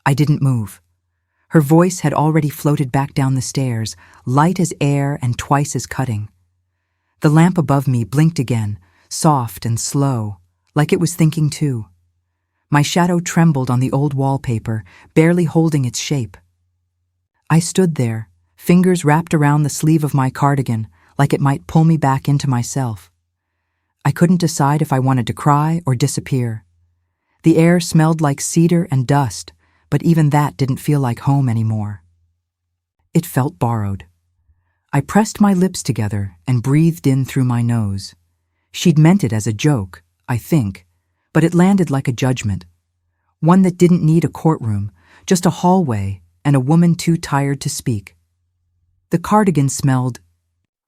I didn't move. Her voice had already floated back down the stairs, light as air and twice as cutting. The lamp above me blinked again, soft and slow, like it was thinking too. My shadow trembled on the old wallpaper, barely holding its shape. I stood there, fingers wrapped around the sleeve of my cardigan, like it might pull me back into myself. I couldn't decide if I wanted to cry or disappear. The air smelled like cedar and dust, but even that didn't feel like home anymore. It felt borrowed. I pressed my lips together and breathed in through my nose. She'd meant it as a joke, I think, but it landed like a judgment. One that didn't need a courtroom, just a hallway and a woman too tired to speak. The cardigan smelled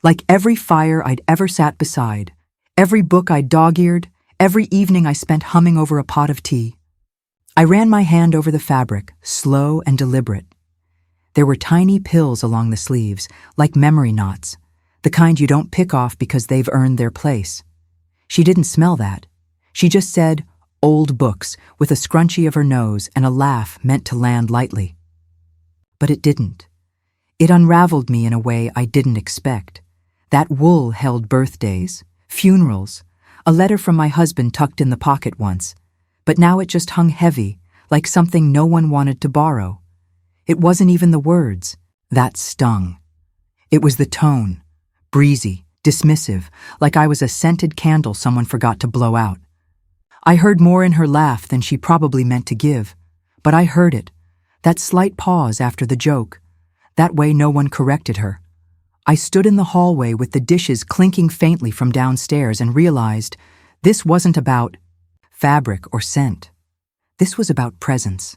like every fire I'd ever sat beside, every book I'd dog-eared, every evening I spent humming over a pot of tea. I ran my hand over the fabric, slow and deliberate. There were tiny pills along the sleeves, like memory knots, the kind you don't pick off because they've earned their place. She didn't smell that. She just said, "old books," with a scrunchie of her nose and a laugh meant to land lightly. But it didn't. It unraveled me in a way I didn't expect. That wool held birthdays, funerals, a letter from my husband tucked in the pocket once, but now it just hung heavy, like something no one wanted to borrow. It wasn't even the words. That stung. It was the tone, breezy, dismissive, like I was a scented candle someone forgot to blow out. I heard more in her laugh than she probably meant to give, but I heard it, that slight pause after the joke. That way no one corrected her. I stood in the hallway with the dishes clinking faintly from downstairs and realized this wasn't about fabric or scent. This was about presence,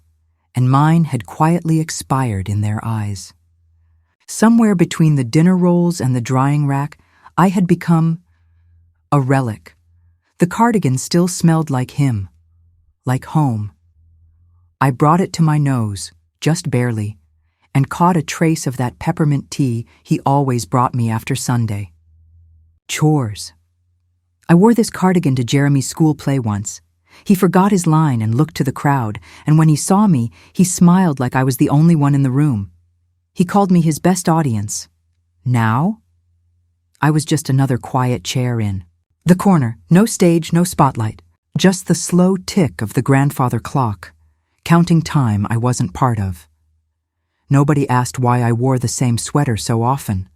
and mine had quietly expired in their eyes. Somewhere between the dinner rolls and the drying rack, I had become a relic. The cardigan still smelled like him, like home. I brought it to my nose, just barely, and caught a trace of that peppermint tea he always brought me after Sunday. Chores. I wore this cardigan to Jeremy's school play once. He forgot his line and looked to the crowd, and when he saw me, he smiled like I was the only one in the room. He called me his best audience. Now? I was just another quiet chair in the corner, no stage, no spotlight, just the slow tick of the grandfather clock, counting time I wasn't part of. Nobody asked why I wore the same sweater so often,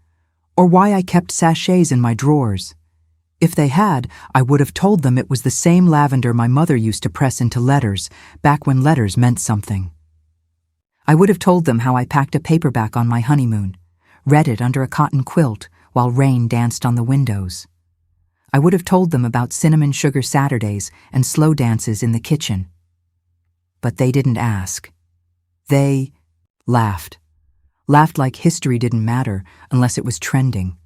or why I kept sachets in my drawers. If they had, I would have told them it was the same lavender my mother used to press into letters, back when letters meant something. I would have told them how I packed a paperback on my honeymoon, read it under a cotton quilt while rain danced on the windows. I would have told them about cinnamon sugar Saturdays and slow dances in the kitchen. But they didn't ask. They laughed like history didn't matter unless it was trending.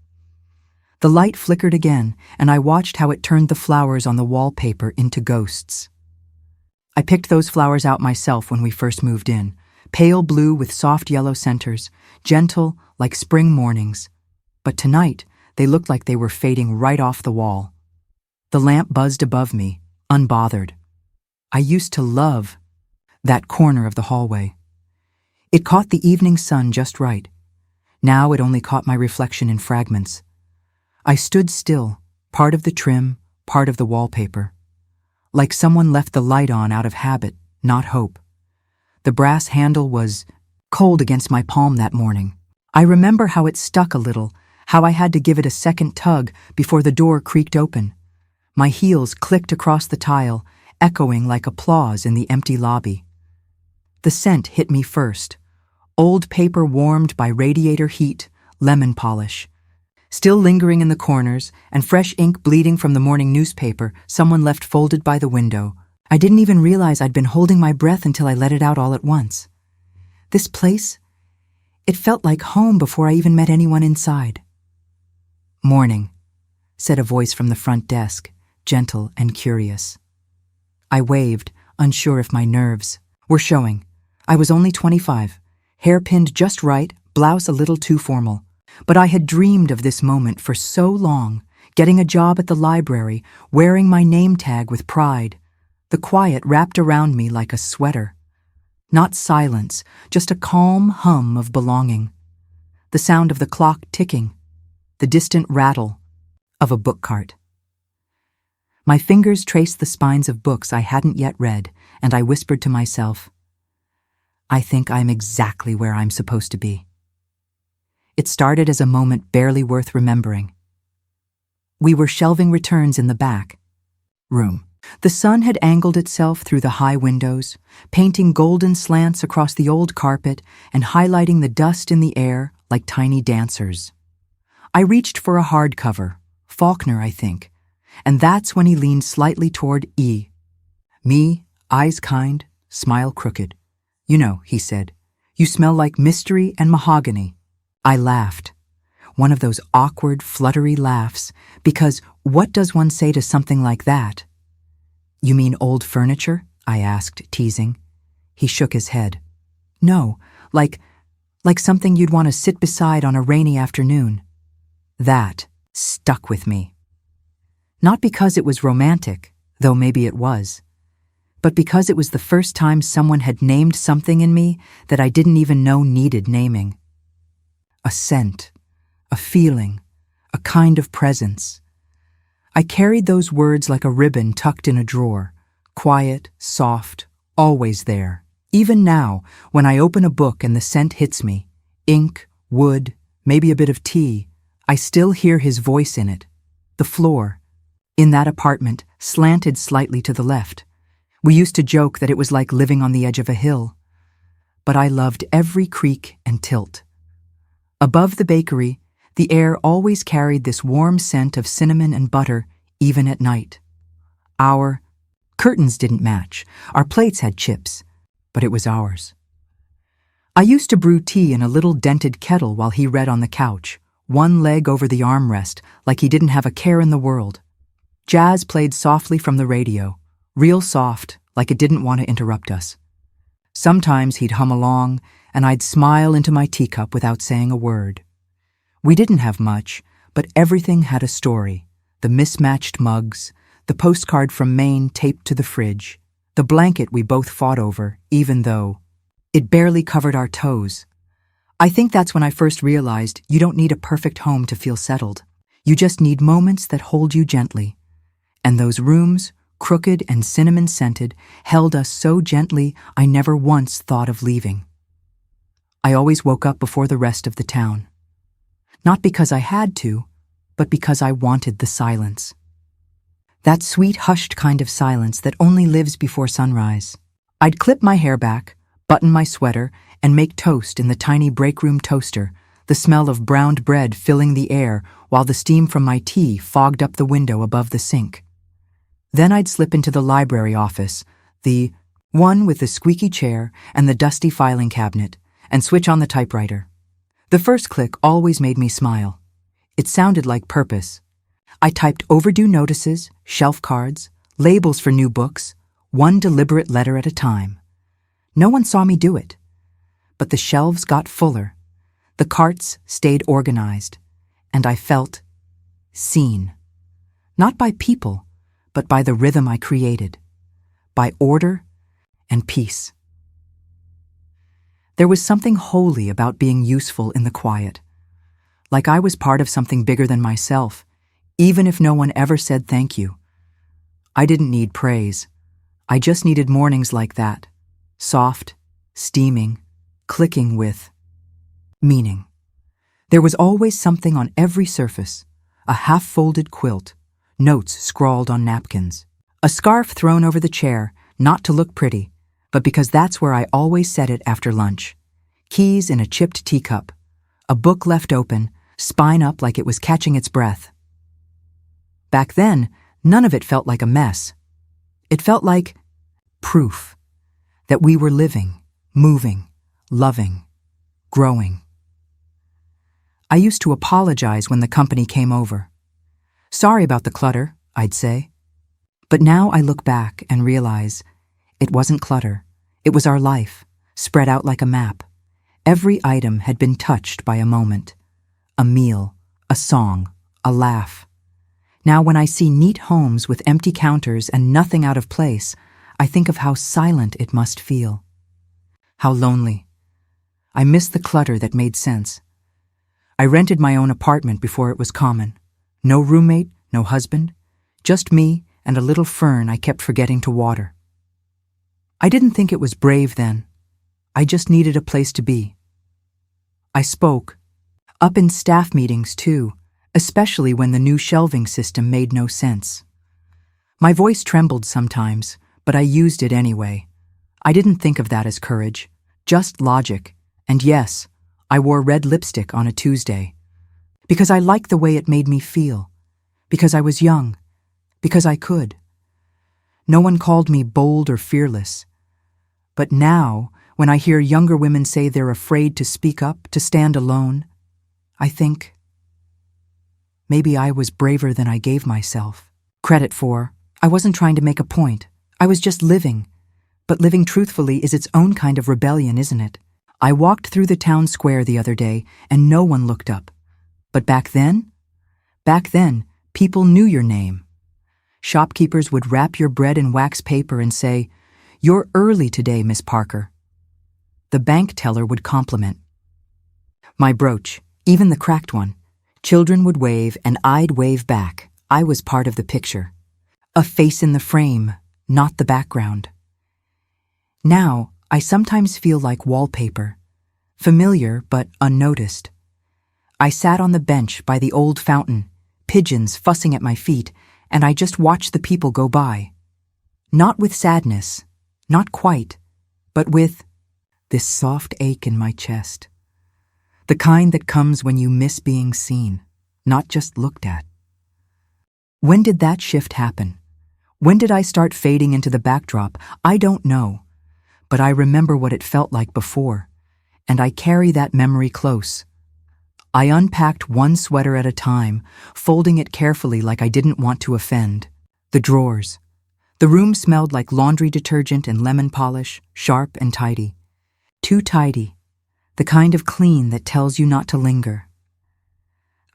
The light flickered again, and I watched how it turned the flowers on the wallpaper into ghosts. I picked those flowers out myself when we first moved in, pale blue with soft yellow centers, gentle like spring mornings. But tonight, they looked like they were fading right off the wall. The lamp buzzed above me, unbothered. I used to love that corner of the hallway. It caught the evening sun just right. Now it only caught my reflection in fragments. I stood still, part of the trim, part of the wallpaper. Like someone left the light on out of habit, not hope. The brass handle was cold against my palm that morning. I remember how it stuck a little, how I had to give it a second tug before the door creaked open. My heels clicked across the tile, echoing like applause in the empty lobby. The scent hit me first. Old paper warmed by radiator heat, lemon polish. Still lingering in the corners, and fresh ink bleeding from the morning newspaper someone left folded by the window. I didn't even realize I'd been holding my breath until I let it out all at once. This place, it felt like home before I even met anyone inside. "Morning," said a voice from the front desk, gentle and curious. I waved, unsure if my nerves were showing. I was only 25, hair pinned just right, blouse a little too formal. But I had dreamed of this moment for so long, getting a job at the library, wearing my name tag with pride. The quiet wrapped around me like a sweater. Not silence, just a calm hum of belonging. The sound of the clock ticking, the distant rattle of a book cart. My fingers traced the spines of books I hadn't yet read, and I whispered to myself, I think I'm exactly where I'm supposed to be. It started as a moment barely worth remembering. We were shelving returns in the back room. The sun had angled itself through the high windows, painting golden slants across the old carpet and highlighting the dust in the air like tiny dancers. I reached for a hardcover, Faulkner, I think, and that's when he leaned slightly toward E. Me, eyes kind, smile crooked. You know, he said, you smell like mystery and mahogany. I laughed. One of those awkward, fluttery laughs, because what does one say to something like that? You mean old furniture? I asked, teasing. He shook his head. No, like something you'd want to sit beside on a rainy afternoon. That stuck with me. Not because it was romantic, though maybe it was, but because it was the first time someone had named something in me that I didn't even know needed naming. A scent, a feeling, a kind of presence. I carried those words like a ribbon tucked in a drawer, quiet, soft, always there. Even now, when I open a book and the scent hits me, ink, wood, maybe a bit of tea, I still hear his voice in it. The floor, in that apartment, slanted slightly to the left. We used to joke that it was like living on the edge of a hill. But I loved every creak and tilt. Above the bakery, the air always carried this warm scent of cinnamon and butter, even at night. Our curtains didn't match. Our plates had chips, but it was ours. I used to brew tea in a little dented kettle while he read on the couch, one leg over the armrest, like he didn't have a care in the world. Jazz played softly from the radio, real soft, like it didn't want to interrupt us. Sometimes he'd hum along, and I'd smile into my teacup without saying a word. We didn't have much, but everything had a story. The mismatched mugs, the postcard from Maine taped to the fridge, the blanket we both fought over, even though it barely covered our toes. I think that's when I first realized you don't need a perfect home to feel settled. You just need moments that hold you gently. And those rooms, crooked and cinnamon-scented, held us so gently I never once thought of leaving. I always woke up before the rest of the town. Not because I had to, but because I wanted the silence. That sweet, hushed kind of silence that only lives before sunrise. I'd clip my hair back, button my sweater, and make toast in the tiny break-room toaster, the smell of browned bread filling the air while the steam from my tea fogged up the window above the sink. Then I'd slip into the library office, the one with the squeaky chair and the dusty filing cabinet, and switch on the typewriter. The first click always made me smile. It sounded like purpose. I typed overdue notices, shelf cards, labels for new books, one deliberate letter at a time. No one saw me do it. But the shelves got fuller. The carts stayed organized. And I felt seen. Not by people, but by the rhythm I created. By order and peace. There was something holy about being useful in the quiet. Like I was part of something bigger than myself, even if no one ever said thank you. I didn't need praise. I just needed mornings like that. Soft, steaming, clicking with meaning. There was always something on every surface. A half-folded quilt, notes scrawled on napkins, a scarf thrown over the chair, not to look pretty, but because that's where I always set it after lunch. Keys in a chipped teacup, a book left open, spine up like it was catching its breath. Back then, none of it felt like a mess. It felt like proof that we were living, moving, loving, growing. I used to apologize when the company came over. Sorry about the clutter, I'd say. But now I look back and realize it wasn't clutter. It was our life, spread out like a map. Every item had been touched by a moment. A meal, a song, a laugh. Now when I see neat homes with empty counters and nothing out of place, I think of how silent it must feel. How lonely. I missed the clutter that made sense. I rented my own apartment before it was common. No roommate, no husband, just me and a little fern I kept forgetting to water. I didn't think it was brave then. I just needed a place to be. I spoke, up in staff meetings too, especially when the new shelving system made no sense. My voice trembled sometimes, but I used it anyway. I didn't think of that as courage, just logic, and yes, I wore red lipstick on a Tuesday. Because I liked the way it made me feel, because I was young, because I could. No one called me bold or fearless. But now, when I hear younger women say they're afraid to speak up, to stand alone, I think, maybe I was braver than I gave myself credit for. I wasn't trying to make a point. I was just living. But living truthfully is its own kind of rebellion, isn't it? I walked through the town square the other day and no one looked up. But back then, people knew your name. Shopkeepers would wrap your bread in wax paper and say, "You're early today, Miss Parker." The bank teller would compliment my brooch, even the cracked one. Children would wave and I'd wave back. I was part of the picture. A face in the frame, not the background. Now, I sometimes feel like wallpaper, familiar but unnoticed. I sat on the bench by the old fountain, pigeons fussing at my feet, and I just watched the people go by. Not with sadness, not quite, but with this soft ache in my chest. The kind that comes when you miss being seen, not just looked at. When did that shift happen? When did I start fading into the backdrop? I don't know, but I remember what it felt like before, and I carry that memory close. I unpacked one sweater at a time, folding it carefully like I didn't want to offend. The drawers. The room smelled like laundry detergent and lemon polish, sharp and tidy. Too tidy, the kind of clean that tells you not to linger.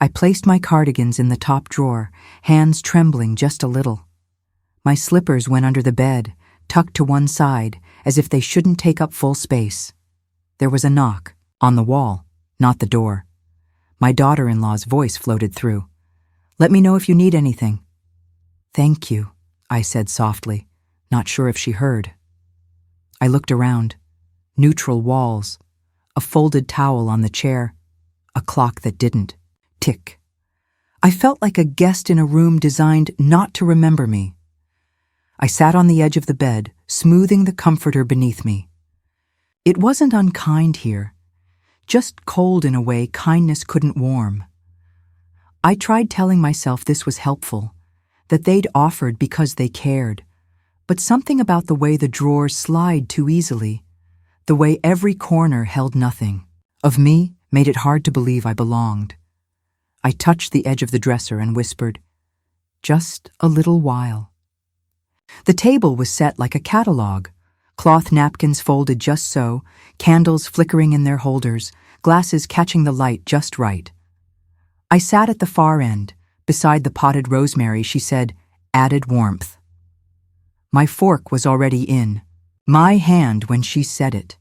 I placed my cardigans in the top drawer, hands trembling just a little. My slippers went under the bed, tucked to one side, as if they shouldn't take up full space. There was a knock, on the wall, not the door. My daughter-in-law's voice floated through. "Let me know if you need anything." "Thank you," I said softly, not sure if she heard. I looked around. Neutral walls, a folded towel on the chair, a clock that didn't tick. I felt like a guest in a room designed not to remember me. I sat on the edge of the bed, smoothing the comforter beneath me. It wasn't unkind here, just cold in a way kindness couldn't warm. I tried telling myself this was helpful, that they'd offered because they cared, but something about the way the drawers slide too easily, the way every corner held nothing of me, made it hard to believe I belonged. I touched the edge of the dresser and whispered, "Just a little while." The table was set like a catalog, cloth napkins folded just so, candles flickering in their holders, glasses catching the light just right. I sat at the far end, beside the potted rosemary she said added warmth. My fork was already in, my hand when she said it.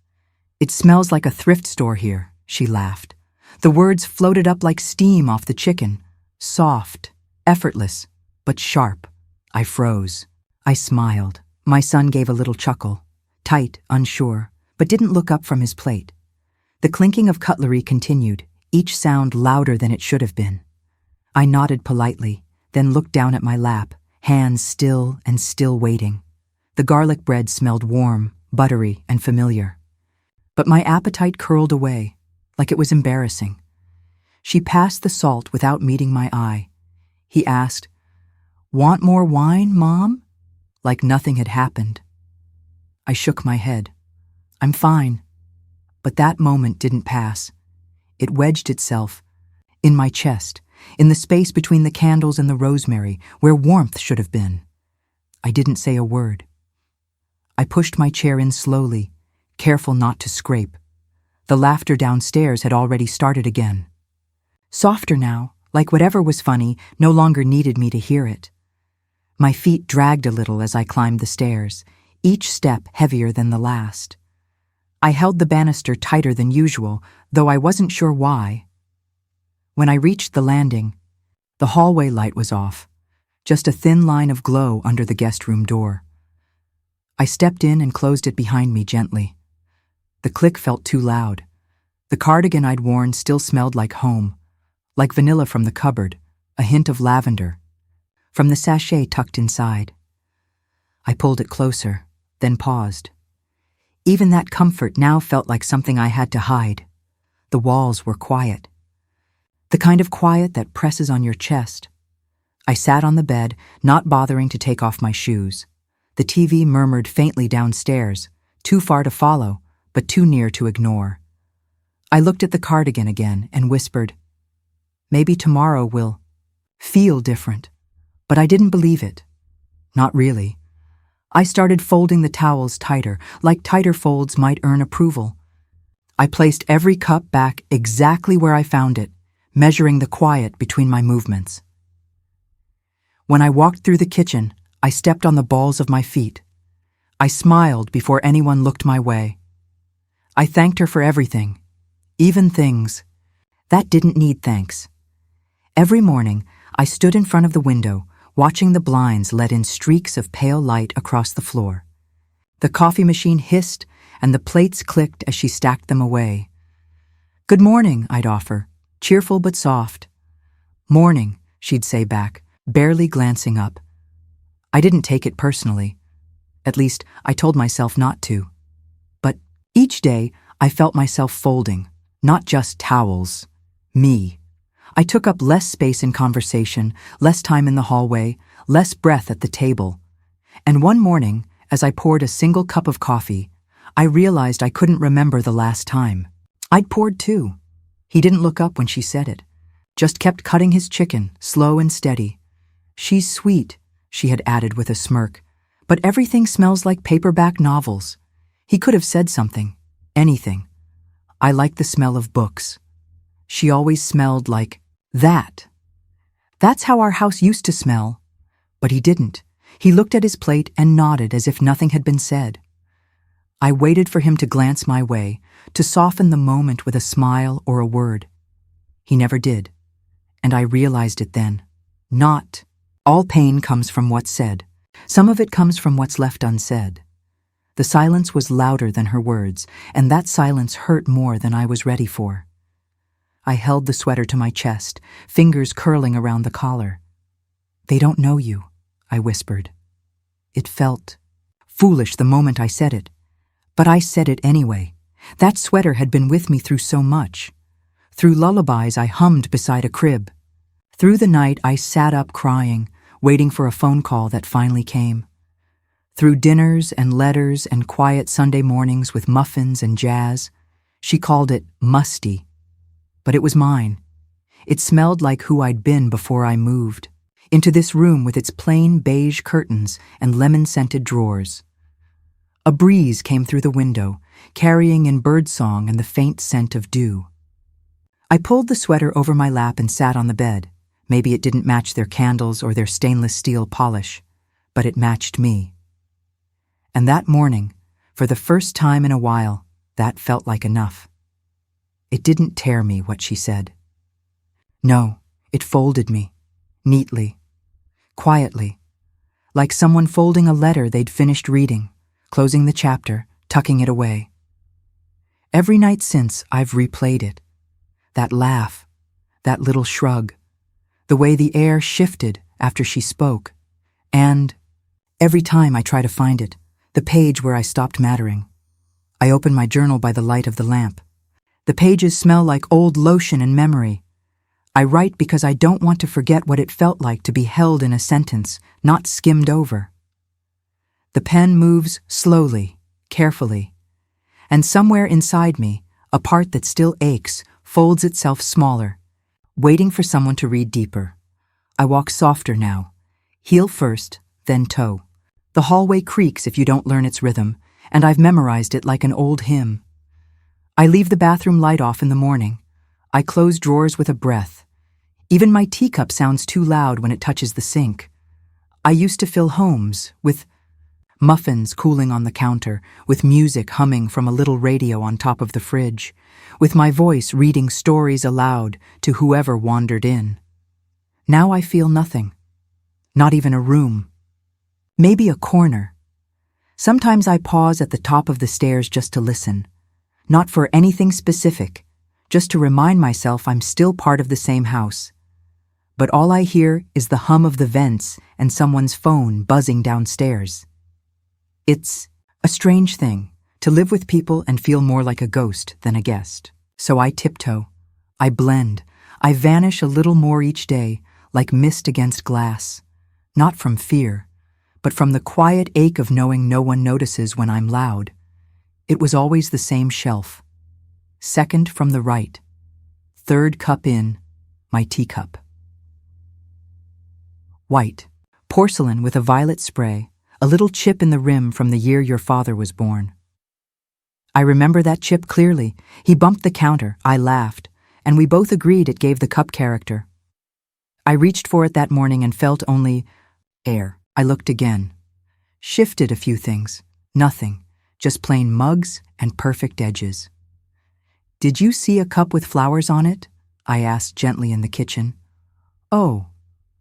"It smells like a thrift store here," she laughed. The words floated up like steam off the chicken, soft, effortless, but sharp. I froze. I smiled. My son gave a little chuckle, tight, unsure, but didn't look up from his plate. The clinking of cutlery continued, each sound louder than it should have been. I nodded politely, then looked down at my lap, hands still and still waiting. The garlic bread smelled warm, buttery, and familiar. But my appetite curled away, like it was embarrassing. She passed the salt without meeting my eye. He asked, "Want more wine, Mom?" Like nothing had happened. I shook my head. "I'm fine." But that moment didn't pass. It wedged itself in my chest, in the space between the candles and the rosemary, where warmth should have been. I didn't say a word. I pushed my chair in slowly, careful not to scrape. The laughter downstairs had already started again. Softer now, like whatever was funny no longer needed me to hear it. My feet dragged a little as I climbed the stairs, each step heavier than the last. I held the banister tighter than usual, though I wasn't sure why. When I reached the landing, the hallway light was off, just a thin line of glow under the guest room door. I stepped in and closed it behind me gently. The click felt too loud. The cardigan I'd worn still smelled like home, like vanilla from the cupboard, a hint of lavender, from the sachet tucked inside. I pulled it closer, then paused. Even that comfort now felt like something I had to hide. The walls were quiet. The kind of quiet that presses on your chest. I sat on the bed, not bothering to take off my shoes. The TV murmured faintly downstairs, too far to follow, but too near to ignore. I looked at the cardigan again and whispered, "Maybe tomorrow will feel different." But I didn't believe it. Not really. I started folding the towels tighter, like tighter folds might earn approval. I placed every cup back exactly where I found it, measuring the quiet between my movements. When I walked through the kitchen, I stepped on the balls of my feet. I smiled before anyone looked my way. I thanked her for everything, even things that didn't need thanks. Every morning, I stood in front of the window, watching the blinds let in streaks of pale light across the floor. The coffee machine hissed, and the plates clicked as she stacked them away. "Good morning," I'd offer, cheerful but soft. "Morning," she'd say back, barely glancing up. I didn't take it personally. At least, I told myself not to. But each day, I felt myself folding, not just towels, me. I took up less space in conversation, less time in the hallway, less breath at the table. And one morning, as I poured a single cup of coffee, I realized I couldn't remember the last time. I'd poured too. He didn't look up when she said it, just kept cutting his chicken, slow and steady. "She's sweet," she had added with a smirk, "but everything smells like paperback novels." He could have said something, anything. I like the smell of books. She always smelled like that. That's how our house used to smell. But he didn't. He looked at his plate and nodded as if nothing had been said. I waited for him to glance my way, to soften the moment with a smile or a word. He never did. And I realized it then. Not all pain comes from what's said. Some of it comes from what's left unsaid. The silence was louder than her words, and that silence hurt more than I was ready for. I held the sweater to my chest, fingers curling around the collar. "They don't know you," I whispered. It felt foolish the moment I said it, but I said it anyway. That sweater had been with me through so much. Through lullabies I hummed beside a crib. Through the night I sat up crying, waiting for a phone call that finally came. Through dinners and letters and quiet Sunday mornings with muffins and jazz. She called it musty. But it was mine. It smelled like who I'd been before I moved, into this room with its plain beige curtains and lemon-scented drawers. A breeze came through the window, carrying in birdsong and the faint scent of dew. I pulled the sweater over my lap and sat on the bed. Maybe it didn't match their candles or their stainless steel polish, but it matched me. And that morning, for the first time in a while, that felt like enough. It didn't tear me, what she said. No, it folded me, neatly, quietly, like someone folding a letter they'd finished reading, closing the chapter, tucking it away. Every night since, I've replayed it. That laugh, that little shrug, the way the air shifted after she spoke, and every time I try to find it, the page where I stopped mattering. I open my journal by the light of the lamp. The pages smell like old lotion and memory. I write because I don't want to forget what it felt like to be held in a sentence, not skimmed over. The pen moves slowly, carefully, and somewhere inside me, a part that still aches folds itself smaller, waiting for someone to read deeper. I walk softer now, heel first, then toe. The hallway creaks if you don't learn its rhythm, and I've memorized it like an old hymn. I leave the bathroom light off in the morning. I close drawers with a breath. Even my teacup sounds too loud when it touches the sink. I used to fill homes with Muffins cooling on the counter, with music humming from a little radio on top of the fridge, with my voice reading stories aloud to whoever wandered in. Now I feel nothing. Not even a room. Maybe a corner. Sometimes I pause at the top of the stairs just to listen. Not for anything specific, just to remind myself I'm still part of the same house. But all I hear is the hum of the vents and someone's phone buzzing downstairs. It's a strange thing to live with people and feel more like a ghost than a guest. So I tiptoe, I blend, I vanish a little more each day, like mist against glass. Not from fear, but from the quiet ache of knowing no one notices when I'm loud. It was always the same shelf. Second from the right. Third cup in, my teacup. White, porcelain with a violet spray, a little chip in the rim from the year your father was born. I remember that chip clearly. He bumped the counter, I laughed, and we both agreed it gave the cup character. I reached for it that morning and felt only air. I looked again. Shifted a few things. Nothing. Just plain mugs and perfect edges. "Did you see a cup with flowers on it?" I asked gently in the kitchen. "Oh,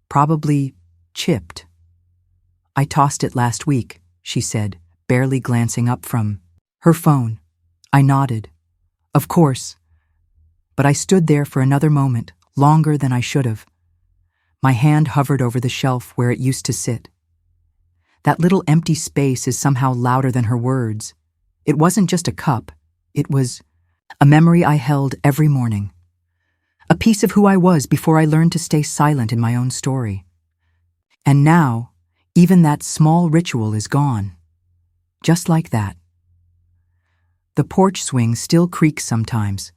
probably chipped." "I tossed it last week," she said, barely glancing up from her phone. I nodded. Of course. But I stood there for another moment, longer than I should have. My hand hovered over the shelf where it used to sit. That little empty space is somehow louder than her words. It wasn't just a cup. It was a memory I held every morning. A piece of who I was before I learned to stay silent in my own story. And now, even that small ritual is gone. Just like that. The porch swing still creaks sometimes.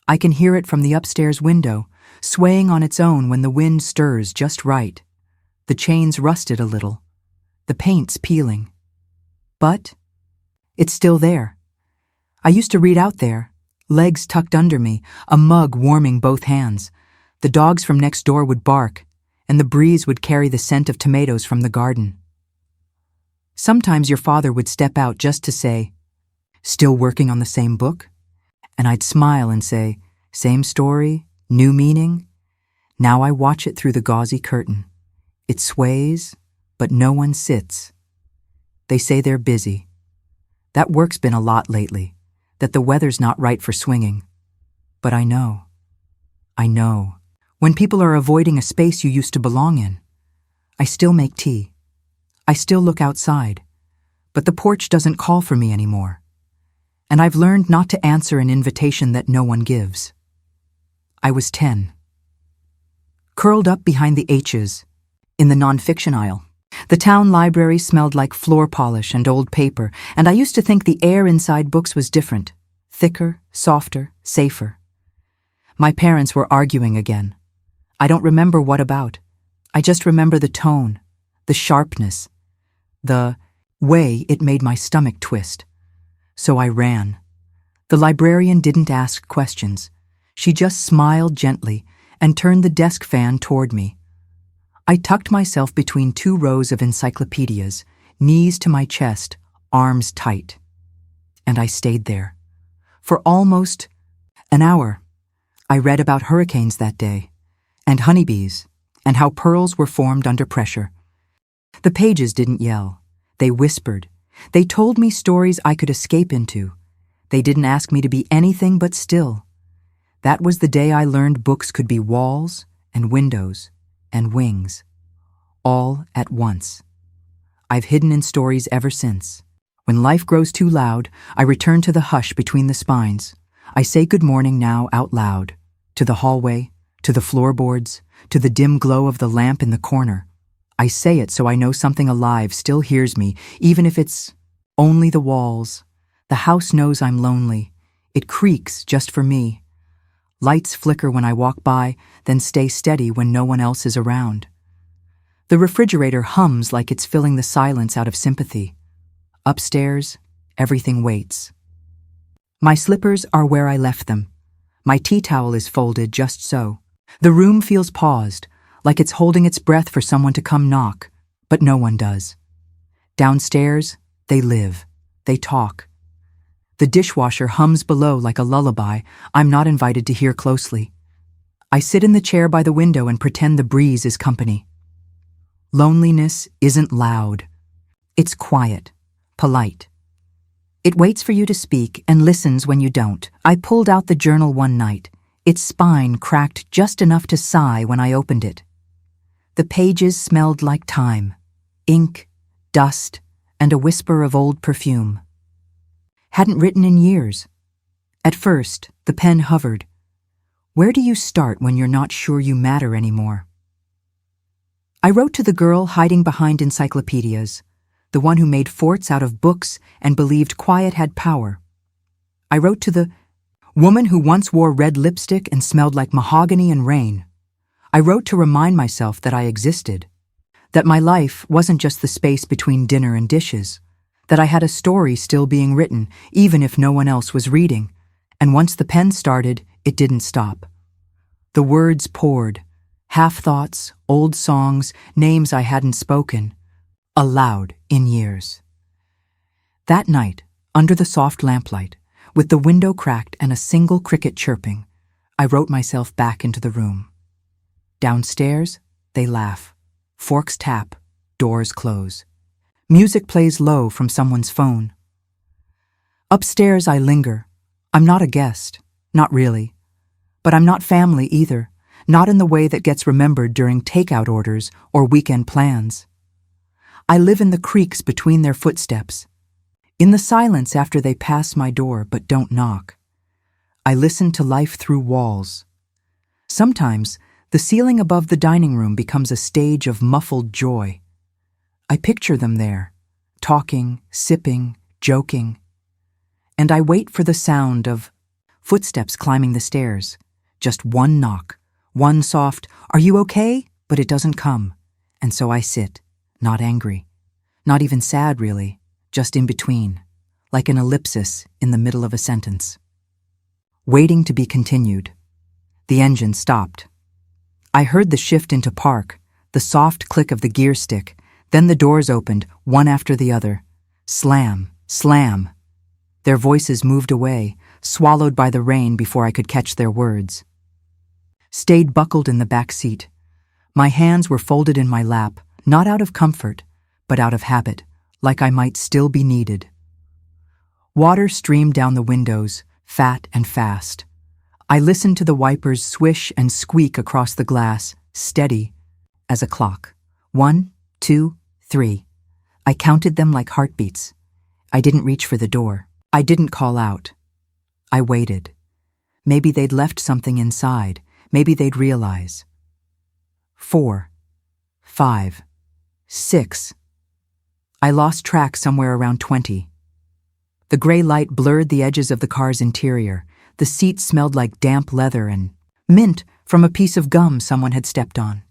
I can hear it from the upstairs window, swaying on its own when the wind stirs just right. The chains rusted a little. The paint's peeling. But it's still there. I used to read out there, legs tucked under me, a mug warming both hands. The dogs from next door would bark, and the breeze would carry the scent of tomatoes from the garden. Sometimes your father would step out just to say, "Still working on the same book?" And I'd smile and say, "Same story, new meaning." Now I watch it through the gauzy curtain. It sways, but no one sits. They say they're busy. That work's been a lot lately, that the weather's not right for swinging. But I know. When people are avoiding a space you used to belong in. I still make tea. I still look outside. But the porch doesn't call for me anymore. And I've learned not to answer an invitation that no one gives. I was 10. Curled up behind the H's, in the nonfiction aisle. The town library smelled like floor polish and old paper, and I used to think the air inside books was different. Thicker, softer, safer. My parents were arguing again. I don't remember what about. I just remember the tone, the sharpness, the way it made my stomach twist. So I ran. The librarian didn't ask questions. She just smiled gently and turned the desk fan toward me. I tucked myself between 2 rows of encyclopedias, knees to my chest, arms tight. And I stayed there. For almost an hour. I read about hurricanes that day, and honeybees, and how pearls were formed under pressure. The pages didn't yell. They whispered. They told me stories I could escape into. They didn't ask me to be anything but still. That was the day I learned books could be walls and windows and wings, all at once. I've hidden in stories ever since. When life grows too loud, I return to the hush between the spines. I say good morning now out loud, to the hallway, to the floorboards, to the dim glow of the lamp in the corner. I say it so I know something alive still hears me, even if it's only the walls. The house knows I'm lonely. It creaks just for me. Lights flicker when I walk by, then stay steady when no one else is around. The refrigerator hums like it's filling the silence out of sympathy. Upstairs, everything waits. My slippers are where I left them. My tea towel is folded just so. The room feels paused, like it's holding its breath for someone to come knock, but no one does. Downstairs, they live. They talk. The dishwasher hums below like a lullaby I'm not invited to hear closely. I sit in the chair by the window and pretend the breeze is company. Loneliness isn't loud. It's quiet, polite. It waits for you to speak and listens when you don't. I pulled out the journal one night. Its spine cracked just enough to sigh when I opened it. The pages smelled like time, ink, dust, and a whisper of old perfume. Hadn't written in years. At first, the pen hovered. Where do you start when you're not sure you matter anymore? I wrote to the girl hiding behind encyclopedias, the one who made forts out of books and believed quiet had power. I wrote to the woman who once wore red lipstick and smelled like mahogany and rain. I wrote to remind myself that I existed, that my life wasn't just the space between dinner and dishes, that I had a story still being written, even if no one else was reading, and once the pen started, it didn't stop. The words poured, half-thoughts, old songs, names I hadn't spoken, aloud in years. That night, under the soft lamplight, with the window cracked and a single cricket chirping, I wrote myself back into the room. Downstairs, they laugh. Forks tap, doors close. Music plays low from someone's phone. Upstairs, I linger. I'm not a guest, not really. But I'm not family either, not in the way that gets remembered during takeout orders or weekend plans. I live in the creaks between their footsteps, in the silence after they pass my door but don't knock. I listen to life through walls. Sometimes, the ceiling above the dining room becomes a stage of muffled joy. I picture them there, talking, sipping, joking. And I wait for the sound of footsteps climbing the stairs. Just one knock, one soft, "Are you okay?" But it doesn't come. And so I sit, not angry, not even sad really, just in between, like an ellipsis in the middle of a sentence. Waiting to be continued. The engine stopped. I heard the shift into park, the soft click of the gear stick, then the doors opened, one after the other. Slam, slam. Their voices moved away, swallowed by the rain before I could catch their words. Stayed buckled in the back seat. My hands were folded in my lap, not out of comfort, but out of habit, like I might still be needed. Water streamed down the windows, fat and fast. I listened to the wipers swish and squeak across the glass, steady as a clock. 1, 2, 3. I counted them like heartbeats. I didn't reach for the door. I didn't call out. I waited. Maybe they'd left something inside. Maybe they'd realize. 4, 5, 6. I lost track somewhere around 20. The gray light blurred the edges of the car's interior. The seat smelled like damp leather and mint from a piece of gum someone had stepped on.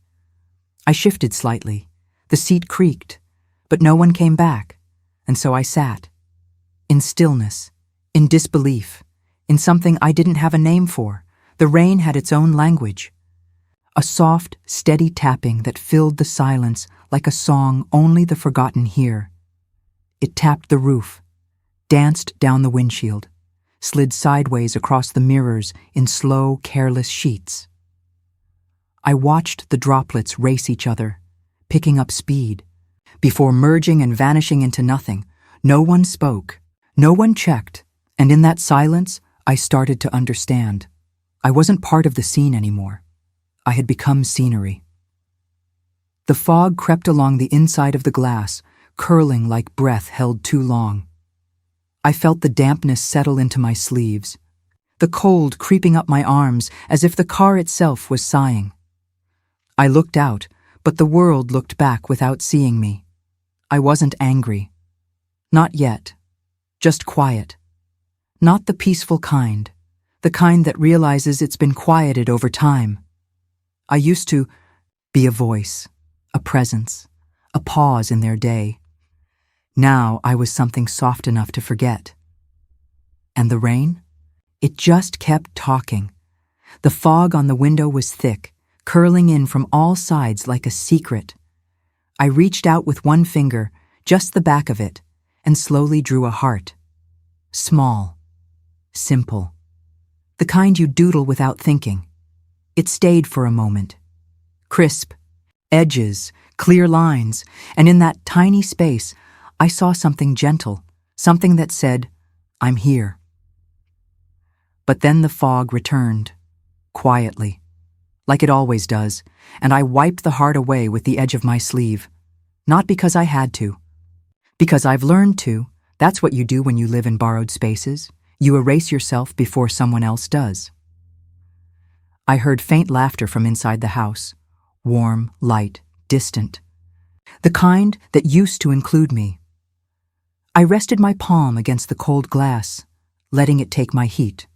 I shifted slightly. The seat creaked, but no one came back, and so I sat. In stillness, in disbelief, in something I didn't have a name for. The rain had its own language. A soft, steady tapping that filled the silence like a song only the forgotten hear. It tapped the roof, danced down the windshield, slid sideways across the mirrors in slow, careless sheets. I watched the droplets race each other, picking up speed. Before merging and vanishing into nothing, no one spoke, no one checked, and in that silence, I started to understand. I wasn't part of the scene anymore. I had become scenery. The fog crept along the inside of the glass, curling like breath held too long. I felt the dampness settle into my sleeves, the cold creeping up my arms as if the car itself was sighing. I looked out, but the world looked back without seeing me. I wasn't angry. Not yet. Just quiet. Not the peaceful kind, the kind that realizes it's been quieted over time. I used to be a voice, a presence, a pause in their day. Now I was something soft enough to forget. And the rain? It just kept talking. The fog on the window was thick, curling in from all sides like a secret. I reached out with one finger, just the back of it, and slowly drew a heart. Small, simple, the kind you doodle without thinking. It stayed for a moment. Crisp, edges, clear lines, and in that tiny space, I saw something gentle, something that said, "I'm here." But then the fog returned, quietly, like it always does, and I wiped the heart away with the edge of my sleeve. Not because I had to. Because I've learned to. That's what you do when you live in borrowed spaces. You erase yourself before someone else does. I heard faint laughter from inside the house, warm, light, distant. The kind that used to include me. I rested my palm against the cold glass, letting it take my heat.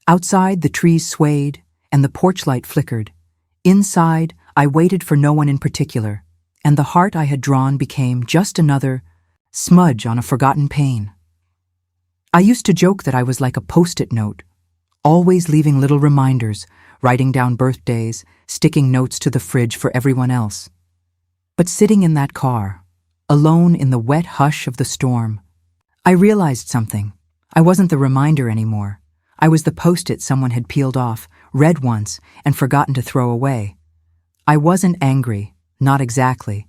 Outside, the trees swayed, and the porch light flickered. Inside, I waited for no one in particular, and the heart I had drawn became just another smudge on a forgotten pane. I used to joke that I was like a post-it note, always leaving little reminders, writing down birthdays, sticking notes to the fridge for everyone else. But sitting in that car, alone in the wet hush of the storm, I realized something. I wasn't the reminder anymore. I was the post-it someone had peeled off, read once, and forgotten to throw away. I wasn't angry, not exactly.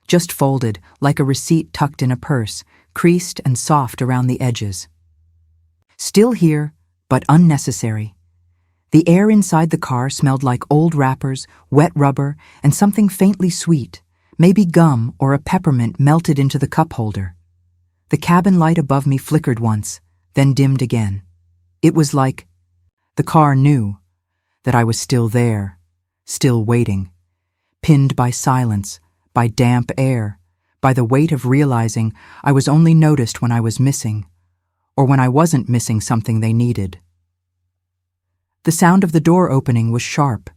Just folded, like a receipt tucked in a purse, creased and soft around the edges. Still here, but unnecessary. The air inside the car smelled like old wrappers, wet rubber, and something faintly sweet, maybe gum or a peppermint melted into the cup holder. The cabin light above me flickered once, then dimmed again. It was like the car knew that I was still there, still waiting, pinned by silence, by damp air, by the weight of realizing I was only noticed when I was missing, or when I wasn't missing something they needed. The sound of the door opening was sharp,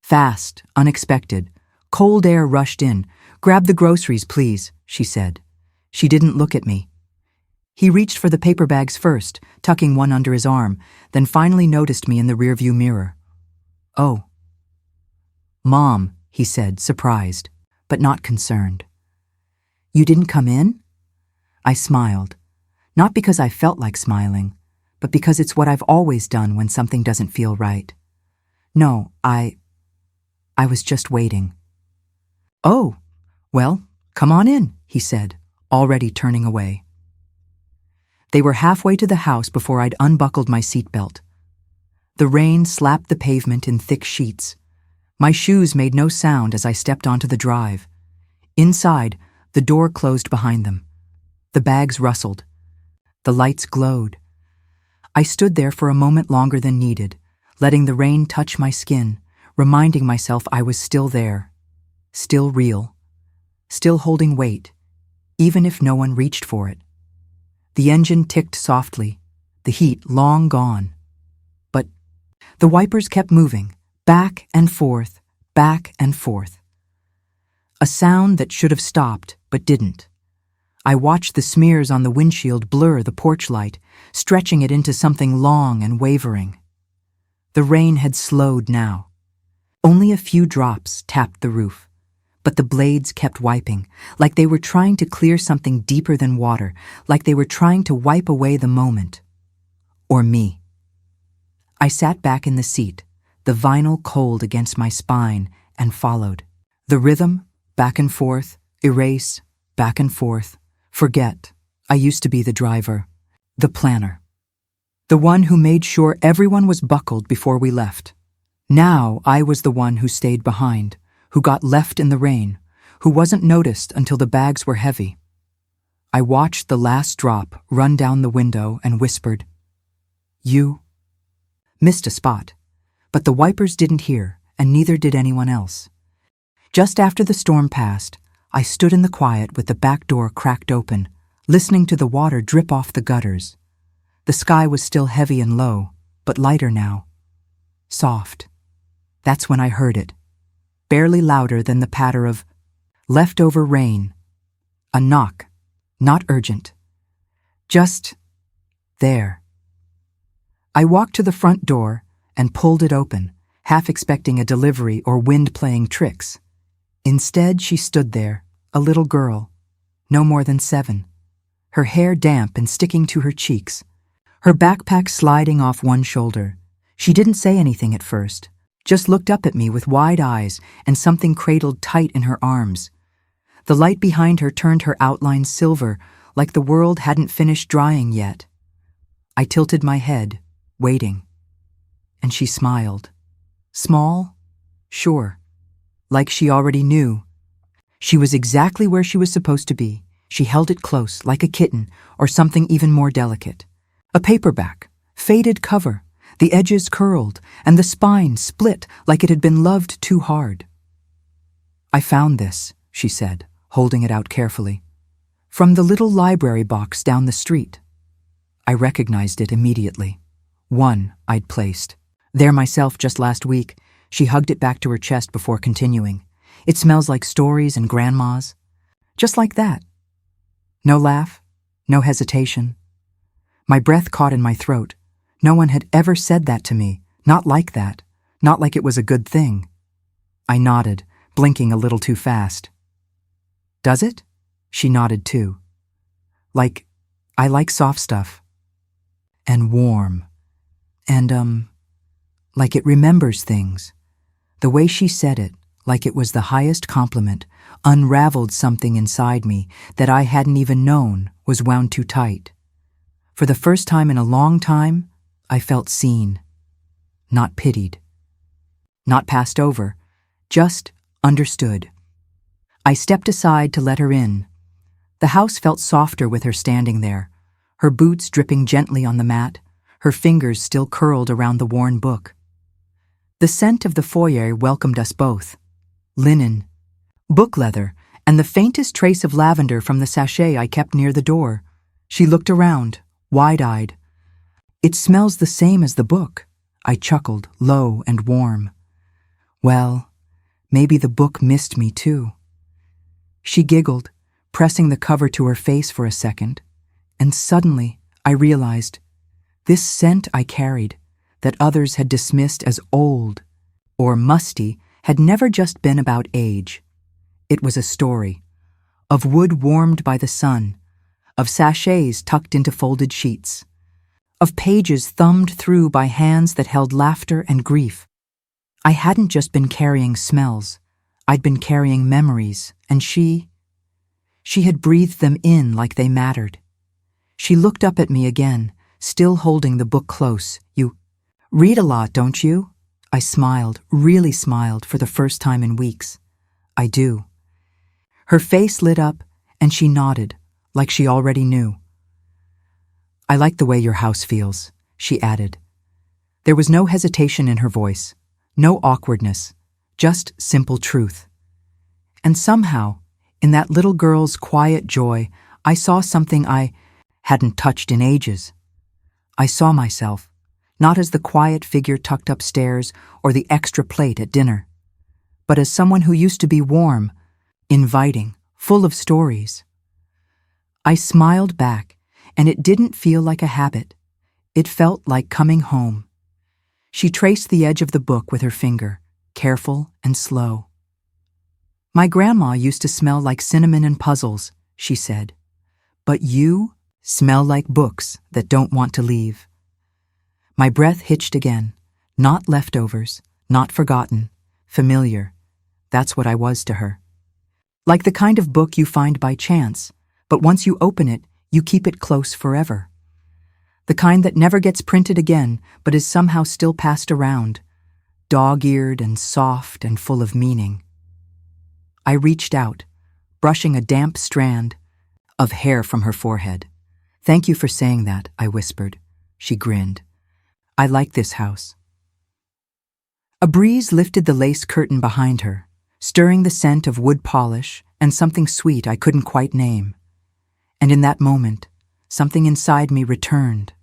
fast, unexpected. Cold air rushed in. "Grab the groceries, please," she said. She didn't look at me. He reached for the paper bags first, tucking one under his arm, then finally noticed me in the rearview mirror. "Oh." "Mom," he said, surprised, but not concerned. "You didn't come in?" I smiled, not because I felt like smiling, but because it's what I've always done when something doesn't feel right. "No, I was just waiting." "Oh, well, come on in," he said, already turning away. They were halfway to the house before I'd unbuckled my seatbelt. The rain slapped the pavement in thick sheets. My shoes made no sound as I stepped onto the drive. Inside, the door closed behind them. The bags rustled. The lights glowed. I stood there for a moment longer than needed, letting the rain touch my skin, reminding myself I was still there, still real, still holding weight, even if no one reached for it. The engine ticked softly, the heat long gone. But the wipers kept moving, back and forth, back and forth. A sound that should have stopped, but didn't. I watched the smears on the windshield blur the porch light, stretching it into something long and wavering. The rain had slowed now. Only a few drops tapped the roof, but the blades kept wiping, like they were trying to clear something deeper than water, like they were trying to wipe away the moment. Or me. I sat back in the seat, the vinyl cold against my spine, and followed. The rhythm, back and forth, erase, back and forth, forget. I used to be the driver, the planner. The one who made sure everyone was buckled before we left. Now I was the one who stayed behind, who got left in the rain, who wasn't noticed until the bags were heavy. I watched the last drop run down the window and whispered, "You?" Missed a spot, but the wipers didn't hear, and neither did anyone else. Just after the storm passed, I stood in the quiet with the back door cracked open, listening to the water drip off the gutters. The sky was still heavy and low, but lighter now. Soft. That's when I heard it, barely louder than the patter of leftover rain. A knock, not urgent. Just there. I walked to the front door and pulled it open, half expecting a delivery or wind playing tricks. Instead, she stood there, a little girl. no more than 7, her hair damp and sticking to her cheeks, her backpack sliding off one shoulder. She didn't say anything at first, just looked up at me with wide eyes and something cradled tight in her arms. The light behind her turned her outline silver, like the world hadn't finished drying yet. I tilted my head, waiting. And she smiled. Small? Sure. Like she already knew. She was exactly where she was supposed to be. She held it close, like a kitten, or something even more delicate. A paperback, faded cover, the edges curled, and the spine split like it had been loved too hard. I found this, she said, holding it out carefully. From the little library box down the street. I recognized it immediately. One I'd placed. There myself just last week. She hugged it back to her chest before continuing. It smells like stories and grandmas. Just like that. No laugh, no hesitation. My breath caught in my throat. No one had ever said that to me, not like that, not like it was a good thing. I nodded, blinking a little too fast. Does it? She nodded too. I like soft stuff. And warm. And, like it remembers things. The way she said it, like it was the highest compliment, unraveled something inside me that I hadn't even known was wound too tight. For the first time in a long time, I felt seen. Not pitied. Not passed over. Just understood. I stepped aside to let her in. The house felt softer with her standing there, her boots dripping gently on the mat, her fingers still curled around the worn book. The scent of the foyer welcomed us both. Linen, book leather, and the faintest trace of lavender from the sachet I kept near the door. She looked around, wide-eyed. It smells the same as the book, I chuckled, low and warm. Well, maybe the book missed me too. She giggled, pressing the cover to her face for a second, and suddenly I realized this scent I carried, that others had dismissed as old or musty, had never just been about age. It was a story of wood warmed by the sun, of sachets tucked into folded sheets, of pages thumbed through by hands that held laughter and grief. I hadn't just been carrying smells, I'd been carrying memories, and she had breathed them in like they mattered. She looked up at me again, still holding the book close. You read a lot, don't you? I smiled, really smiled for the first time in weeks. I do. Her face lit up, and she nodded, like she already knew. I like the way your house feels, she added. There was no hesitation in her voice, no awkwardness, just simple truth. And somehow, in that little girl's quiet joy, I saw something I hadn't touched in ages. I saw myself, not as the quiet figure tucked upstairs or the extra plate at dinner, but as someone who used to be warm, inviting, full of stories. I smiled back, and it didn't feel like a habit. It felt like coming home. She traced the edge of the book with her finger, careful and slow. My grandma used to smell like cinnamon and puzzles, she said. But you smell like books that don't want to leave. My breath hitched again. Not leftovers, not forgotten, familiar. That's what I was to her. Like the kind of book you find by chance, but once you open it, you keep it close forever. The kind that never gets printed again, but is somehow still passed around, dog-eared and soft and full of meaning. I reached out, brushing a damp strand of hair from her forehead. Thank you for saying that, I whispered. She grinned. I like this house. A breeze lifted the lace curtain behind her, stirring the scent of wood polish and something sweet I couldn't quite name. And in that moment, something inside me returned,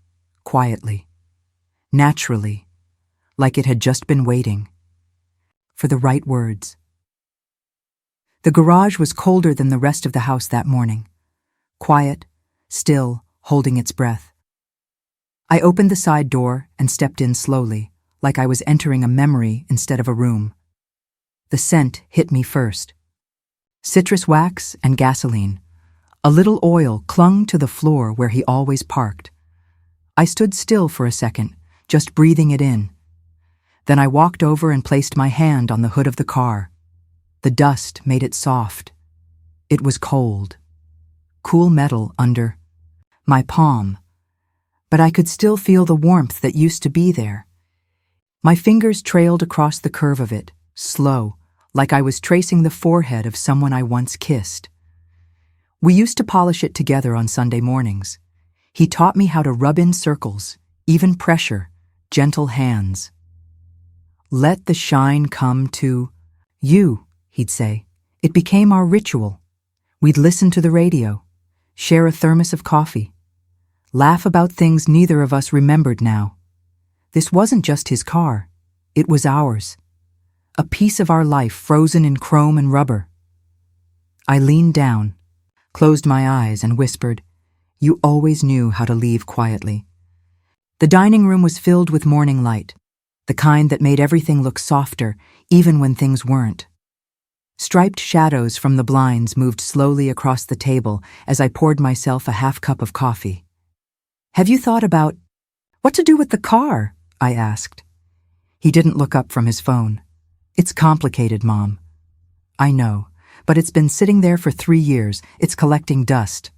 quietly, naturally, like it had just been waiting for the right words. The garage was colder than the rest of the house that morning, quiet, still, holding its breath. I opened the side door and stepped in slowly, like I was entering a memory instead of a room. The scent hit me first. Citrus wax and gasoline, A little oil clung to the floor where he always parked. I stood still for a second, just breathing it in. Then I walked over and placed my hand on the hood of the car. The dust made it soft. It was cold. Cool metal under my palm. But I could still feel the warmth that used to be there. My fingers trailed across the curve of it, slow, like I was tracing the forehead of someone I once kissed. We used to polish it together on Sunday mornings. He taught me how to rub in circles, even pressure, gentle hands. "Let the shine come to you," he'd say. It became our ritual. We'd listen to the radio, share a thermos of coffee, laugh about things neither of us remembered now. This wasn't just his car, it was ours. A piece of our life frozen in chrome and rubber. I leaned down, closed my eyes and whispered, "You always knew how to leave quietly." The dining room was filled with morning light, the kind that made everything look softer, even when things weren't. Striped shadows from the blinds moved slowly across the table as I poured myself a half cup of coffee. "Have you thought about what to do with the car?" I asked. He didn't look up from his phone. "It's complicated, Mom." "I know, but it's been sitting there for 3 years. It's collecting dust."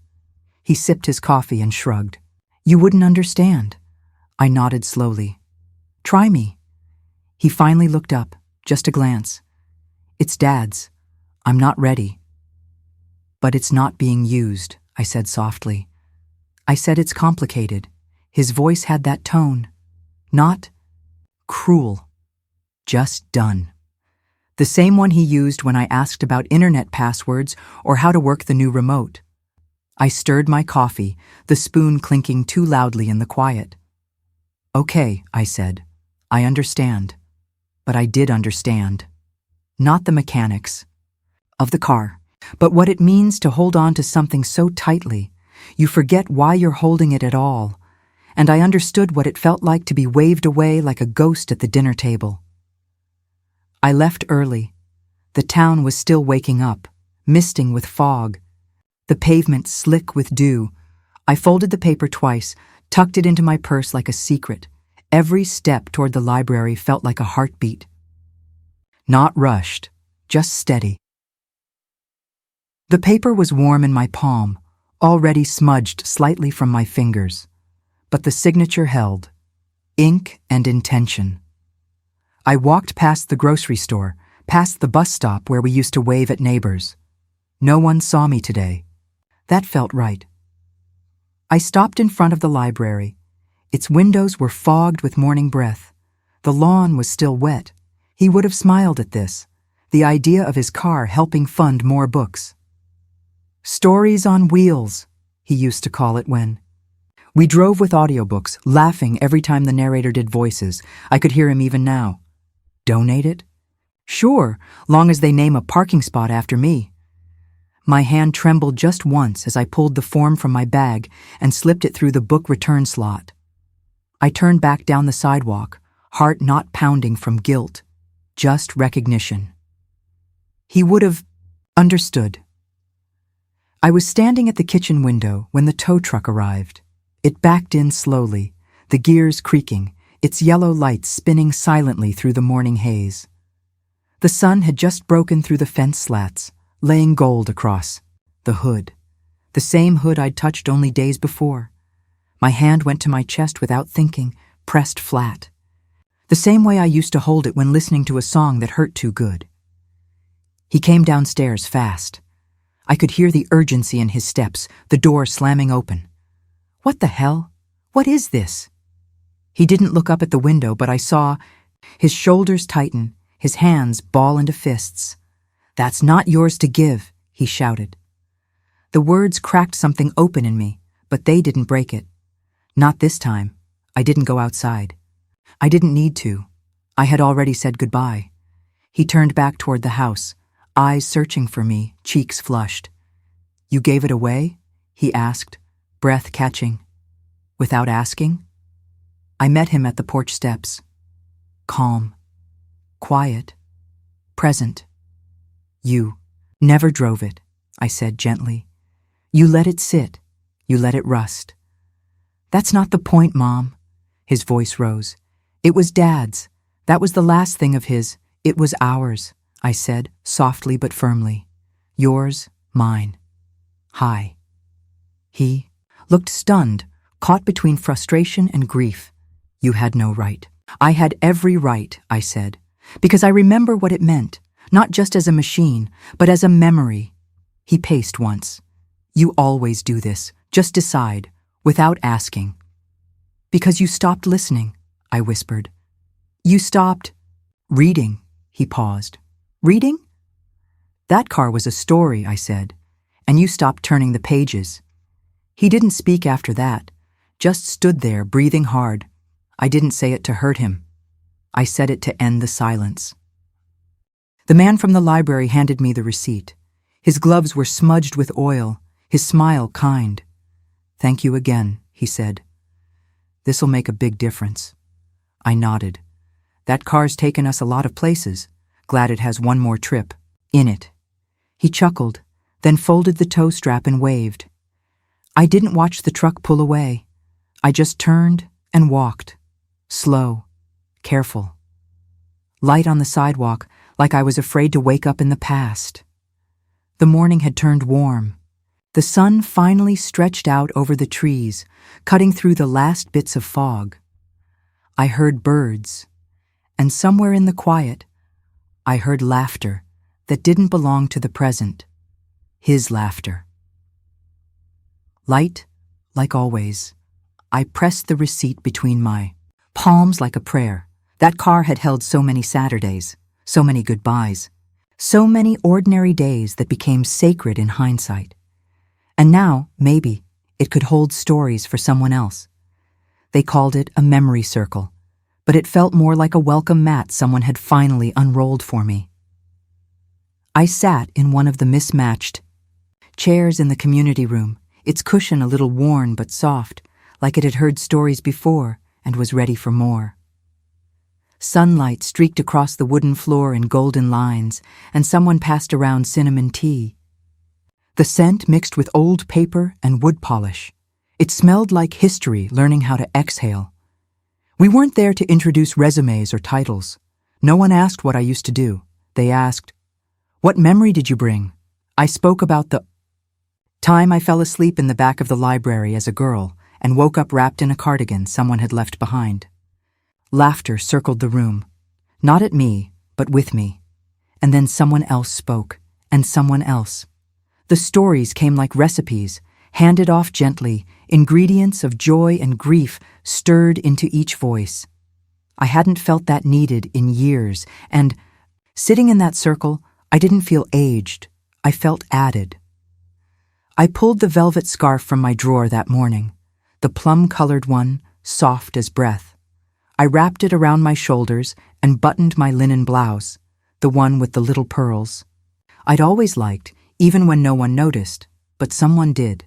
He sipped his coffee and shrugged. "You wouldn't understand." I nodded slowly. "Try me." He finally looked up, just a glance. "It's Dad's. I'm not ready." "But it's not being used," I said softly. I said it's complicated. His voice had that tone. Not cruel, just done. The same one he used when I asked about internet passwords or how to work the new remote. I stirred my coffee, the spoon clinking too loudly in the quiet. "Okay," I said. "I understand." But I did understand. Not the mechanics of the car, but what it means to hold on to something so tightly. You forget why you're holding it at all. And I understood what it felt like to be waved away like a ghost at the dinner table. I left early. The town was still waking up, misting with fog. The pavement slick with dew. I folded the paper twice, tucked it into my purse like a secret. Every step toward the library felt like a heartbeat. Not rushed, just steady. The paper was warm in my palm, already smudged slightly from my fingers. But the signature held, ink and intention. I walked past the grocery store, past the bus stop where we used to wave at neighbors. No one saw me today. That felt right. I stopped in front of the library. Its windows were fogged with morning breath. The lawn was still wet. He would have smiled at this, the idea of his car helping fund more books. "Stories on wheels," he used to call it when. We drove with audiobooks, laughing every time the narrator did voices. I could hear him even now. "Donate it?" "Sure, long as they name a parking spot after me." My hand trembled just once as I pulled the form from my bag and slipped it through the book return slot. I turned back down the sidewalk, heart not pounding from guilt, just recognition. He would have understood. I was standing at the kitchen window when the tow truck arrived. It backed in slowly, the gears creaking, its yellow lights spinning silently through the morning haze. The sun had just broken through the fence slats, laying gold across the hood, the same hood I'd touched only days before. My hand went to my chest without thinking, pressed flat. The same way I used to hold it when listening to a song that hurt too good. He came downstairs fast. I could hear the urgency in his steps, the door slamming open. What the hell? What is this? He didn't look up at the window, but I saw his shoulders tighten, his hands ball into fists. "That's not yours to give," he shouted. The words cracked something open in me, but they didn't break it. Not this time. I didn't go outside. I didn't need to. I had already said goodbye. He turned back toward the house, eyes searching for me, cheeks flushed. "You gave it away?" he asked, breath catching. "Without asking?" I met him at the porch steps. Calm. Quiet. Present. "You never drove it," I said gently. You let it sit. You let it rust. That's not the point, Mom. His voice rose. It was Dad's. That was the last thing of his. It was ours, I said, softly but firmly. Yours, mine. Hi. He looked stunned, caught between frustration and grief. You had no right. I had every right, I said, because I remember what it meant, not just as a machine, but as a memory. He paced once. You always do this. Just decide, without asking. Because you stopped listening, I whispered. You stopped reading, he paused. Reading? That car was a story, I said, and you stopped turning the pages. He didn't speak after that, just stood there breathing hard. I didn't say it to hurt him. I said it to end the silence. The man from the library handed me the receipt. His gloves were smudged with oil, his smile kind. Thank you again, he said. This'll make a big difference. I nodded. That car's taken us a lot of places. Glad it has one more trip. In it. He chuckled, then folded the tow strap and waved. I didn't watch the truck pull away. I just turned and walked. Slow, careful. Light on the sidewalk, like I was afraid to wake up in the past. The morning had turned warm. The sun finally stretched out over the trees, cutting through the last bits of fog. I heard birds, and somewhere in the quiet, I heard laughter that didn't belong to the present. His laughter. Light, like always, I pressed the receipt between my palms like a prayer. That car had held so many Saturdays, so many goodbyes, so many ordinary days that became sacred in hindsight. And now, maybe, it could hold stories for someone else. They called it a memory circle, but it felt more like a welcome mat someone had finally unrolled for me. I sat in one of the mismatched chairs in the community room, its cushion a little worn but soft, like it had heard stories before and was ready for more. Sunlight streaked across the wooden floor in golden lines, and someone passed around cinnamon tea. The scent mixed with old paper and wood polish. It smelled like history learning how to exhale. We weren't there to introduce resumes or titles. No one asked what I used to do. They asked, "What memory did you bring?" I spoke about the time I fell asleep in the back of the library as a girl and woke up wrapped in a cardigan someone had left behind. Laughter circled the room, not at me, but with me. And then someone else spoke, and someone else. The stories came like recipes, handed off gently, ingredients of joy and grief stirred into each voice. I hadn't felt that needed in years, and, sitting in that circle, I didn't feel aged. I felt added. I pulled the velvet scarf from my drawer that morning, the plum-colored one, soft as breath. I wrapped it around my shoulders and buttoned my linen blouse, the one with the little pearls. I'd always liked, even when no one noticed, but someone did.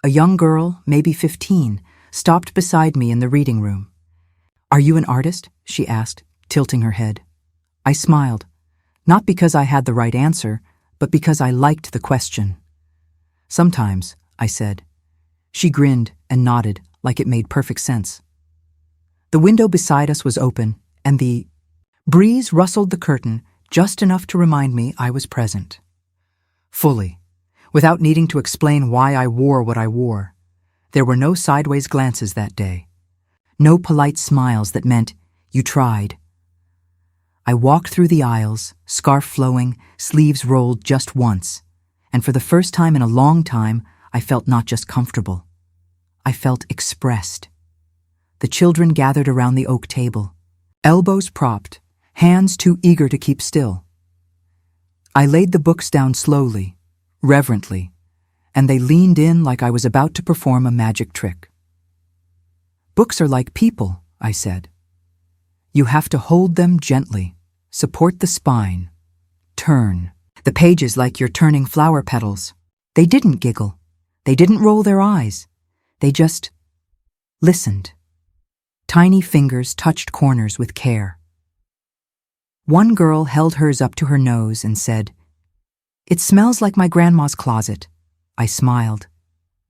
A young girl, maybe 15, stopped beside me in the reading room. "Are you an artist?" she asked, tilting her head. I smiled, not because I had the right answer, but because I liked the question. "Sometimes," I said. She grinned and nodded like it made perfect sense. The window beside us was open, and the breeze rustled the curtain just enough to remind me I was present. Fully, without needing to explain why I wore what I wore. There were no sideways glances that day. No polite smiles that meant, "You tried." I walked through the aisles, scarf flowing, sleeves rolled just once, and for the first time in a long time, I felt not just comfortable. I felt expressed. The children gathered around the oak table, elbows propped, hands too eager to keep still. I laid the books down slowly, reverently, and they leaned in like I was about to perform a magic trick. "Books are like people," I said. "You have to hold them gently, support the spine, turn. The pages like you're turning flower petals." They didn't giggle. They didn't roll their eyes. They just listened. Tiny fingers touched corners with care. One girl held hers up to her nose and said, "It smells like my grandma's closet." I smiled.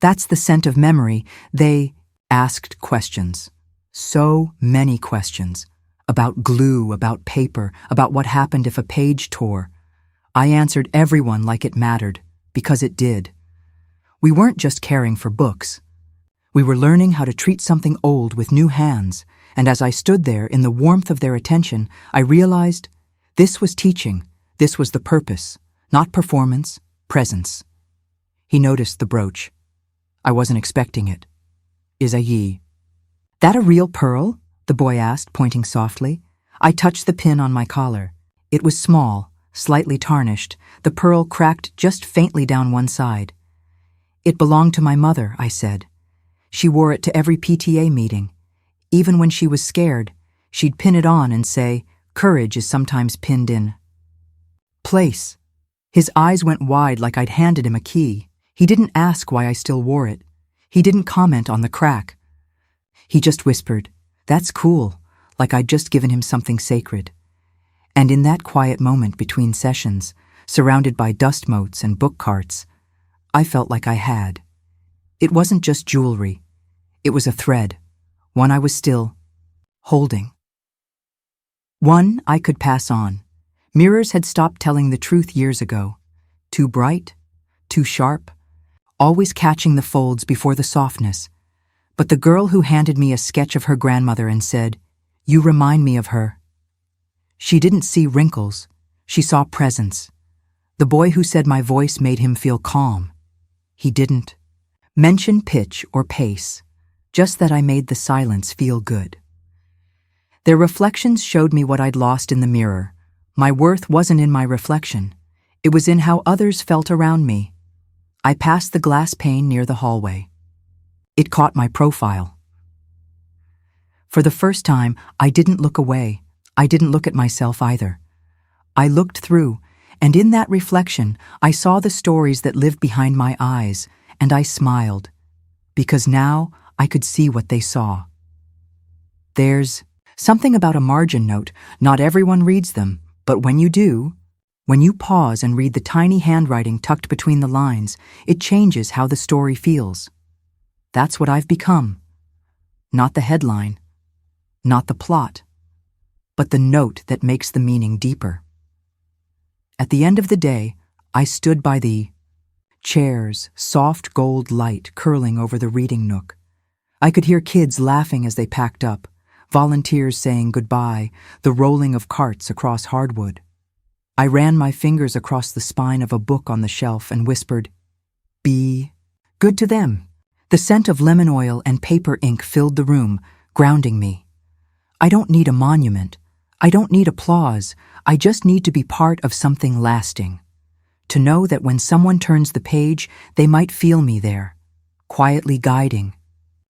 That's the scent of memory. They asked questions. So many questions. About glue, about paper, about what happened if a page tore. I answered everyone like it mattered, because it did. We weren't just caring for books. We were learning how to treat something old with new hands, and as I stood there in the warmth of their attention, I realized this was teaching, this was the purpose, not performance, presence. He noticed the brooch. I wasn't expecting it. Isayi. That a real pearl? The boy asked, pointing softly. I touched the pin on my collar. It was small, slightly tarnished, the pearl cracked just faintly down one side. It belonged to my mother, I said. She wore it to every PTA meeting. Even when she was scared, she'd pin it on and say, "Courage is sometimes pinned in place." His eyes went wide like I'd handed him a key. He didn't ask why I still wore it. He didn't comment on the crack. He just whispered, "That's cool," like I'd just given him something sacred. And in that quiet moment between sessions, surrounded by dust motes and book carts, I felt like I had. It wasn't just jewelry. It was a thread, one I was still holding. One I could pass on. Mirrors had stopped telling the truth years ago. Too bright, too sharp, always catching the folds before the softness. But the girl who handed me a sketch of her grandmother and said, "You remind me of her." She didn't see wrinkles. She saw presence. The boy who said my voice made him feel calm. He didn't mention pitch or pace, just that I made the silence feel good. Their reflections showed me what I'd lost in the mirror. My worth wasn't in my reflection. It was in how others felt around me. I passed the glass pane near the hallway. It caught my profile. For the first time, I didn't look away. I didn't look at myself either. I looked through, and in that reflection, I saw the stories that lived behind my eyes, and I smiled, because now I could see what they saw. There's something about a margin note. Not everyone reads them, but when you do, when you pause and read the tiny handwriting tucked between the lines, it changes how the story feels. That's what I've become. Not the headline, not the plot, but the note that makes the meaning deeper. At the end of the day, I stood by the chair's soft gold light curling over the reading nook. I could hear kids laughing as they packed up, volunteers saying goodbye, the rolling of carts across hardwood. I ran my fingers across the spine of a book on the shelf and whispered, "Be good to them." The scent of lemon oil and paper ink filled the room, grounding me. I don't need a monument. I don't need applause. I just need to be part of something lasting. To know that when someone turns the page, they might feel me there, quietly guiding,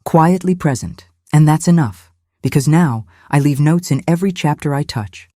quietly present. And that's enough, because now I leave notes in every chapter I touch.